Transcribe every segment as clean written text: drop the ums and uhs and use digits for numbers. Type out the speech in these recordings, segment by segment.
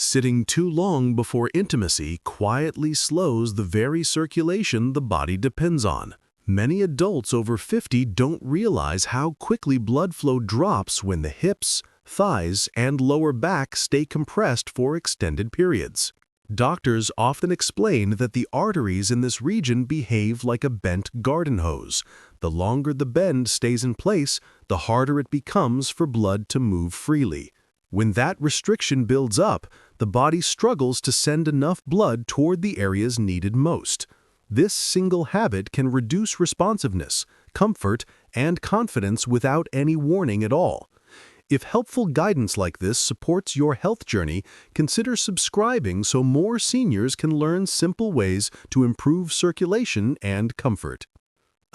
Sitting too long before intimacy quietly slows the very circulation the body depends on. Many adults over 50 don't realize how quickly blood flow drops when the hips, thighs, and lower back stay compressed for extended periods. Doctors often explain that the arteries in this region behave like a bent garden hose. The longer the bend stays in place, the harder it becomes for blood to move freely. When that restriction builds up, the body struggles to send enough blood toward the areas needed most. This single habit can reduce responsiveness, comfort, and confidence without any warning at all. If helpful guidance like this supports your health journey, consider subscribing so more seniors can learn simple ways to improve circulation and comfort.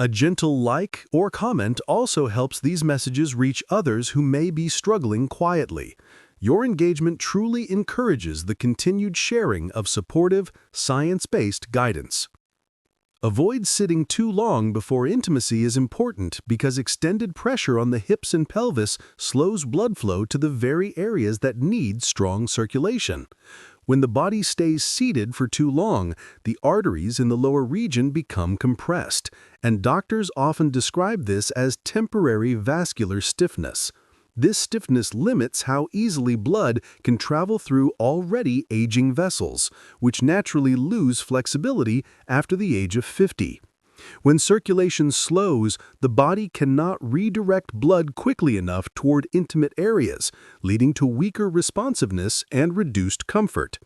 A gentle like or comment also helps these messages reach others who may be struggling quietly. Your engagement truly encourages the continued sharing of supportive, science-based guidance. Avoid sitting too long before intimacy is important because extended pressure on the hips and pelvis slows blood flow to the very areas that need strong circulation. When the body stays seated for too long, the arteries in the lower region become compressed, and doctors often describe this as temporary vascular stiffness. This stiffness limits how easily blood can travel through already aging vessels, which naturally lose flexibility after the age of 50. When circulation slows, the body cannot redirect blood quickly enough toward intimate areas, leading to weaker responsiveness and reduced comfort.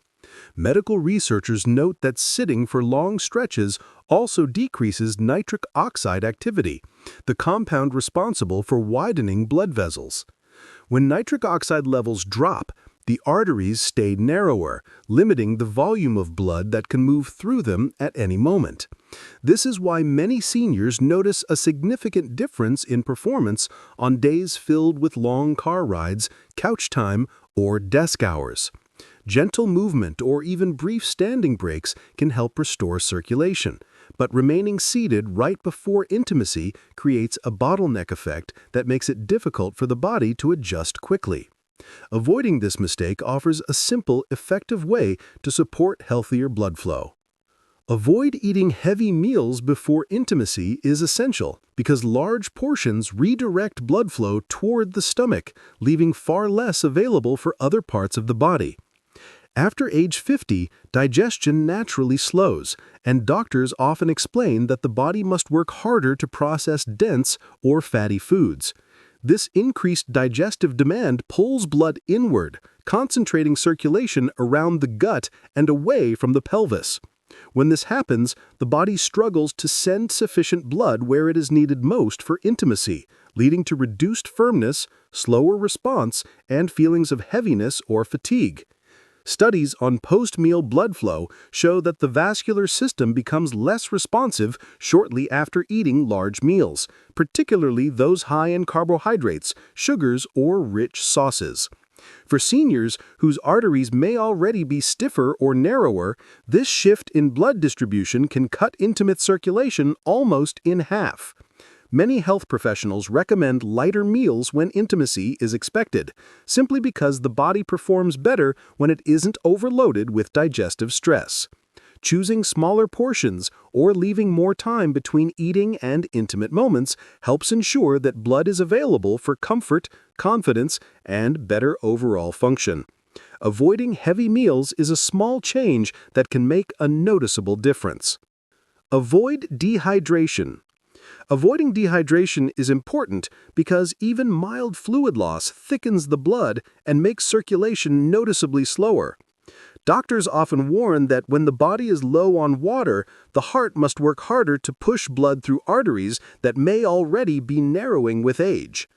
Medical researchers note that sitting for long stretches also decreases nitric oxide activity, the compound responsible for widening blood vessels. When nitric oxide levels drop, the arteries stay narrower, limiting the volume of blood that can move through them at any moment. This is why many seniors notice a significant difference in performance on days filled with long car rides, couch time, or desk hours. Gentle movement or even brief standing breaks can help restore circulation, but remaining seated right before intimacy creates a bottleneck effect that makes it difficult for the body to adjust quickly. Avoiding this mistake offers a simple, effective way to support healthier blood flow. Avoid eating heavy meals before intimacy is essential because large portions redirect blood flow toward the stomach, leaving far less available for other parts of the body. After age 50, digestion naturally slows, and doctors often explain that the body must work harder to process dense or fatty foods. This increased digestive demand pulls blood inward, concentrating circulation around the gut and away from the pelvis. When this happens, the body struggles to send sufficient blood where it is needed most for intimacy, leading to reduced firmness, slower response, and feelings of heaviness or fatigue. Studies on post-meal blood flow show that the vascular system becomes less responsive shortly after eating large meals, particularly those high in carbohydrates, sugars, or rich sauces. For seniors whose arteries may already be stiffer or narrower, this shift in blood distribution can cut intimate circulation almost in half. Many health professionals recommend lighter meals when intimacy is expected, simply because the body performs better when it isn't overloaded with digestive stress. Choosing smaller portions or leaving more time between eating and intimate moments helps ensure that blood is available for comfort, confidence, and better overall function. Avoiding heavy meals is a small change that can make a noticeable difference. Avoid dehydration. Avoiding dehydration is important because even mild fluid loss thickens the blood and makes circulation noticeably slower. Doctors often warn that when the body is low on water, the heart must work harder to push blood through arteries that may already be narrowing with age.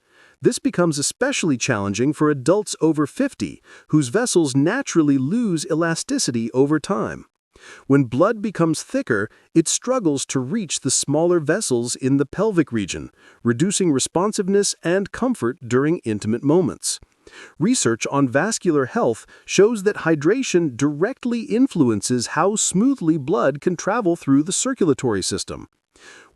This becomes especially challenging for adults over 50, whose vessels naturally lose elasticity over time. When blood becomes thicker, it struggles to reach the smaller vessels in the pelvic region, reducing responsiveness and comfort during intimate moments. Research on vascular health shows that hydration directly influences how smoothly blood can travel through the circulatory system.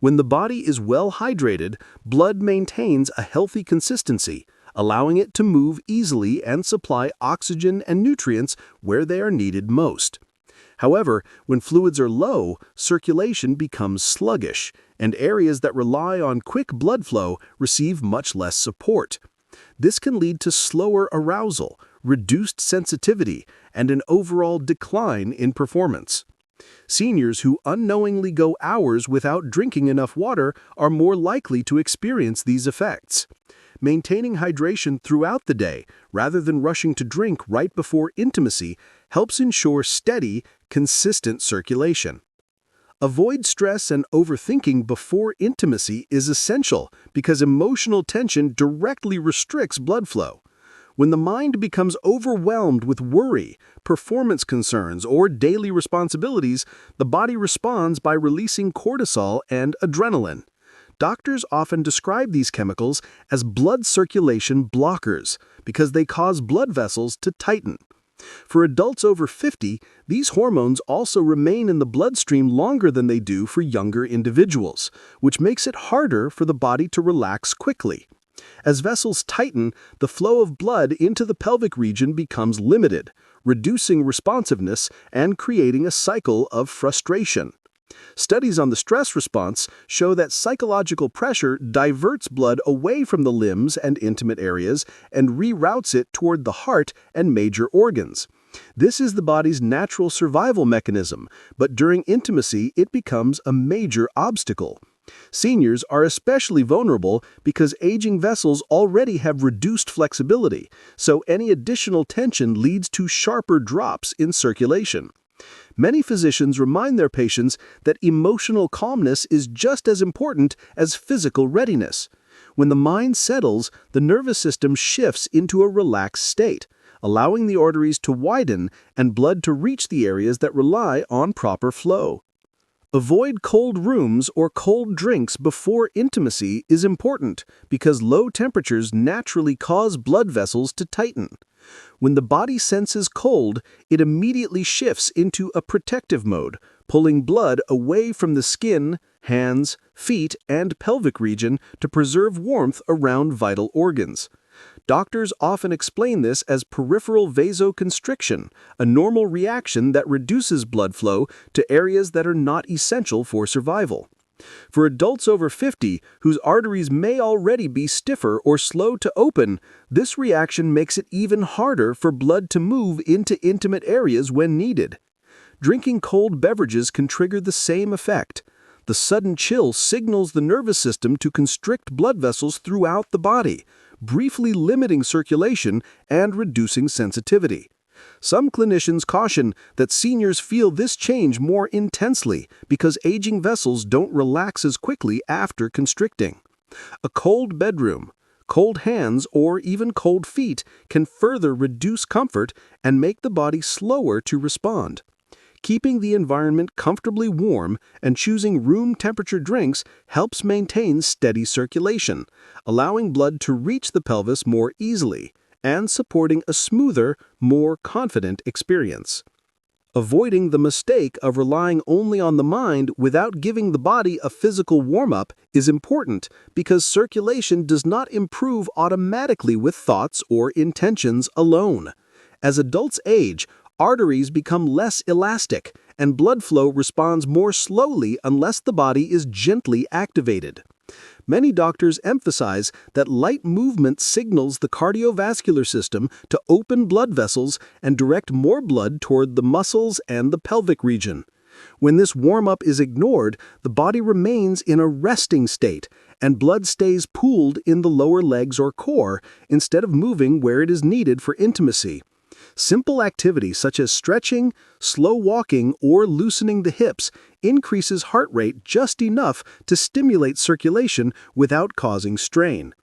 When the body is well hydrated, blood maintains a healthy consistency, allowing it to move easily and supply oxygen and nutrients where they are needed most. However, when fluids are low, circulation becomes sluggish, and areas that rely on quick blood flow receive much less support. This can lead to slower arousal, reduced sensitivity, and an overall decline in performance. Seniors who unknowingly go hours without drinking enough water are more likely to experience these effects. Maintaining hydration throughout the day, rather than rushing to drink right before intimacy, helps ensure steady, consistent circulation. Avoid stress and overthinking before intimacy is essential because emotional tension directly restricts blood flow. When the mind becomes overwhelmed with worry, performance concerns, or daily responsibilities, the body responds by releasing cortisol and adrenaline. Doctors often describe these chemicals as blood circulation blockers because they cause blood vessels to tighten. For adults over 50, these hormones also remain in the bloodstream longer than they do for younger individuals, which makes it harder for the body to relax quickly. As vessels tighten, the flow of blood into the pelvic region becomes limited, reducing responsiveness and creating a cycle of frustration. Studies on the stress response show that psychological pressure diverts blood away from the limbs and intimate areas and reroutes it toward the heart and major organs. This is the body's natural survival mechanism, but during intimacy it becomes a major obstacle. Seniors are especially vulnerable because aging vessels already have reduced flexibility, so any additional tension leads to sharper drops in circulation. Many physicians remind their patients that emotional calmness is just as important as physical readiness. When the mind settles, the nervous system shifts into a relaxed state, allowing the arteries to widen and blood to reach the areas that rely on proper flow. Avoid cold rooms or cold drinks before intimacy is important because low temperatures naturally cause blood vessels to tighten. When the body senses cold, it immediately shifts into a protective mode, pulling blood away from the skin, hands, feet, and pelvic region to preserve warmth around vital organs. Doctors often explain this as peripheral vasoconstriction, a normal reaction that reduces blood flow to areas that are not essential for survival. For adults over 50 whose arteries may already be stiffer or slow to open, this reaction makes it even harder for blood to move into intimate areas when needed. Drinking cold beverages can trigger the same effect. The sudden chill signals the nervous system to constrict blood vessels throughout the body, briefly limiting circulation and reducing sensitivity. Some clinicians caution that seniors feel this change more intensely because aging vessels don't relax as quickly after constricting. A cold bedroom, cold hands, or even cold feet can further reduce comfort and make the body slower to respond. Keeping the environment comfortably warm and choosing room temperature drinks helps maintain steady circulation, allowing blood to reach the pelvis more easily and supporting a smoother, more confident experience. Avoiding the mistake of relying only on the mind without giving the body a physical warm-up is important because circulation does not improve automatically with thoughts or intentions alone. As adults age, arteries become less elastic, and blood flow responds more slowly unless the body is gently activated. Many doctors emphasize that light movement signals the cardiovascular system to open blood vessels and direct more blood toward the muscles and the pelvic region. When this warm-up is ignored, the body remains in a resting state, and blood stays pooled in the lower legs or core instead of moving where it is needed for intimacy. Simple activity such as stretching, slow walking, or loosening the hips increases heart rate just enough to stimulate circulation without causing strain.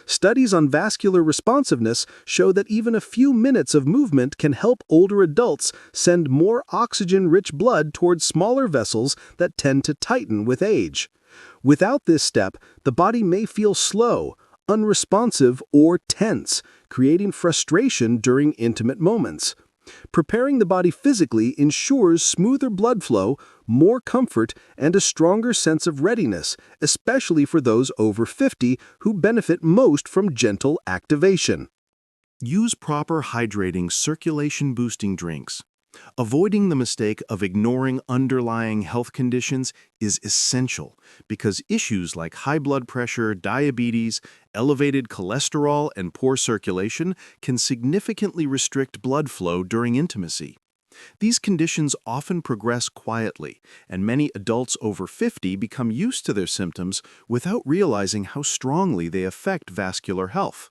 Studies on vascular responsiveness show that even a few minutes of movement can help older adults send more oxygen-rich blood towards smaller vessels that tend to tighten with age. Without this step, the body may feel slow, unresponsive, or tense, creating frustration during intimate moments. Preparing the body physically ensures smoother blood flow, more comfort, and a stronger sense of readiness, especially for those over 50 who benefit most from gentle activation. Use proper hydrating, circulation-boosting drinks. Avoiding the mistake of ignoring underlying health conditions is essential because issues like high blood pressure, diabetes, elevated cholesterol, and poor circulation can significantly restrict blood flow during intimacy. These conditions often progress quietly, and many adults over 50 become used to their symptoms without realizing how strongly they affect vascular health.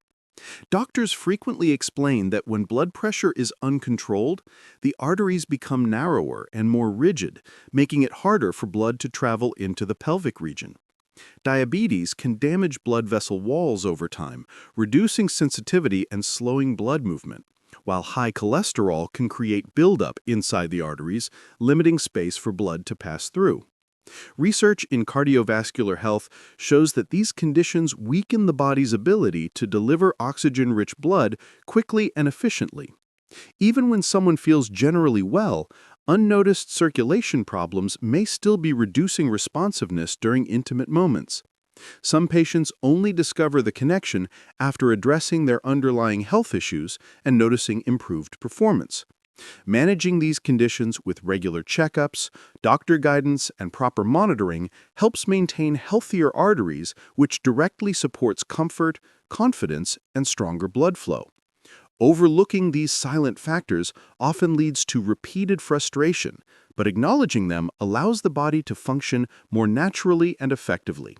Doctors frequently explain that when blood pressure is uncontrolled, the arteries become narrower and more rigid, making it harder for blood to travel into the pelvic region. Diabetes can damage blood vessel walls over time, reducing sensitivity and slowing blood movement, while high cholesterol can create buildup inside the arteries, limiting space for blood to pass through. Research in cardiovascular health shows that these conditions weaken the body's ability to deliver oxygen-rich blood quickly and efficiently. Even when someone feels generally well, unnoticed circulation problems may still be reducing responsiveness during intimate moments. Some patients only discover the connection after addressing their underlying health issues and noticing improved performance. Managing these conditions with regular checkups, doctor guidance, and proper monitoring helps maintain healthier arteries, which directly supports comfort, confidence, and stronger blood flow. Overlooking these silent factors often leads to repeated frustration, but acknowledging them allows the body to function more naturally and effectively.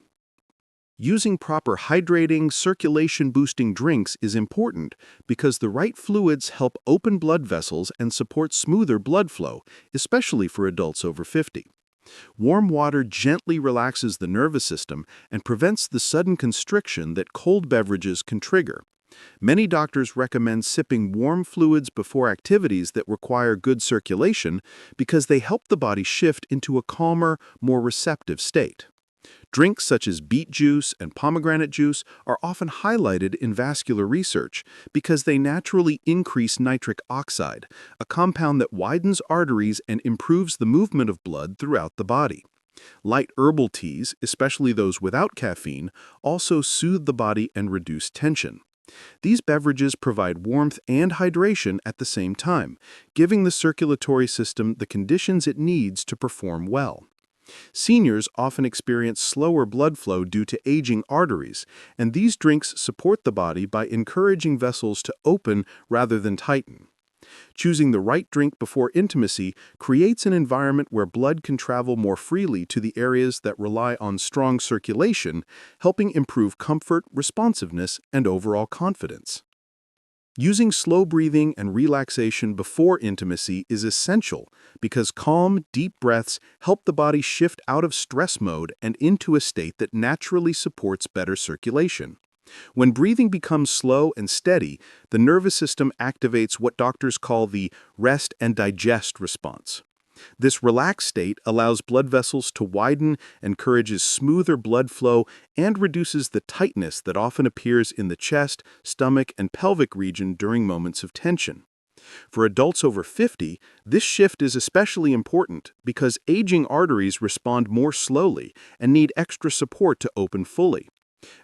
Using proper hydrating, circulation-boosting drinks is important because the right fluids help open blood vessels and support smoother blood flow, especially for adults over 50. Warm water gently relaxes the nervous system and prevents the sudden constriction that cold beverages can trigger. Many doctors recommend sipping warm fluids before activities that require good circulation because they help the body shift into a calmer, more receptive state. Drinks such as beet juice and pomegranate juice are often highlighted in vascular research because they naturally increase nitric oxide, a compound that widens arteries and improves the movement of blood throughout the body. Light herbal teas, especially those without caffeine, also soothe the body and reduce tension. These beverages provide warmth and hydration at the same time, giving the circulatory system the conditions it needs to perform well. Seniors often experience slower blood flow due to aging arteries, and these drinks support the body by encouraging vessels to open rather than tighten. Choosing the right drink before intimacy creates an environment where blood can travel more freely to the areas that rely on strong circulation, helping improve comfort, responsiveness, and overall confidence. Using slow breathing and relaxation before intimacy is essential because calm, deep breaths help the body shift out of stress mode and into a state that naturally supports better circulation. When breathing becomes slow and steady, the nervous system activates what doctors call the rest and digest response. This relaxed state allows blood vessels to widen, encourages smoother blood flow, and reduces the tightness that often appears in the chest, stomach, and pelvic region during moments of tension. For adults over 50, this shift is especially important because aging arteries respond more slowly and need extra support to open fully.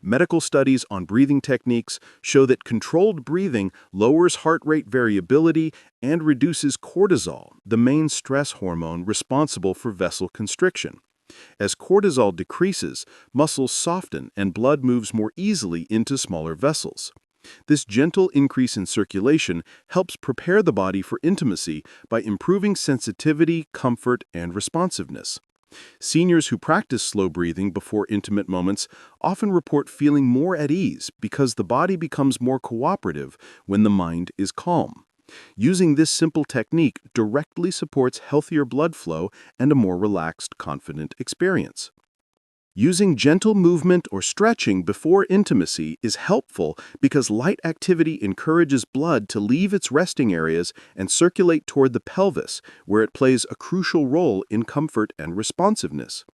Medical studies on breathing techniques show that controlled breathing lowers heart rate variability and reduces cortisol, the main stress hormone responsible for vessel constriction. As cortisol decreases, muscles soften and blood moves more easily into smaller vessels. This gentle increase in circulation helps prepare the body for intimacy by improving sensitivity, comfort, and responsiveness. Seniors who practice slow breathing before intimate moments often report feeling more at ease because the body becomes more cooperative when the mind is calm. Using this simple technique directly supports healthier blood flow and a more relaxed, confident experience. Using gentle movement or stretching before intimacy is helpful because light activity encourages blood to leave its resting areas and circulate toward the pelvis, where it plays a crucial role in comfort and responsiveness.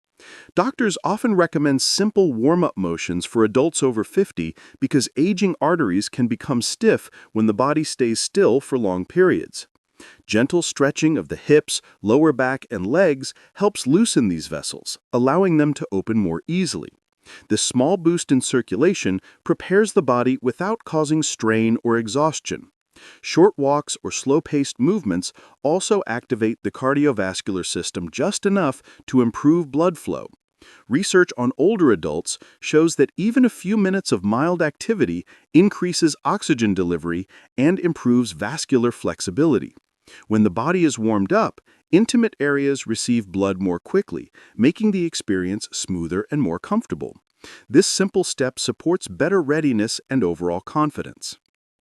Doctors often recommend simple warm-up motions for adults over 50 because aging arteries can become stiff when the body stays still for long periods. Gentle stretching of the hips, lower back, and legs helps loosen these vessels, allowing them to open more easily. This small boost in circulation prepares the body without causing strain or exhaustion. Short walks or slow-paced movements also activate the cardiovascular system just enough to improve blood flow. Research on older adults shows that even a few minutes of mild activity increases oxygen delivery and improves vascular flexibility. When the body is warmed up, intimate areas receive blood more quickly, making the experience smoother and more comfortable. This simple step supports better readiness and overall confidence.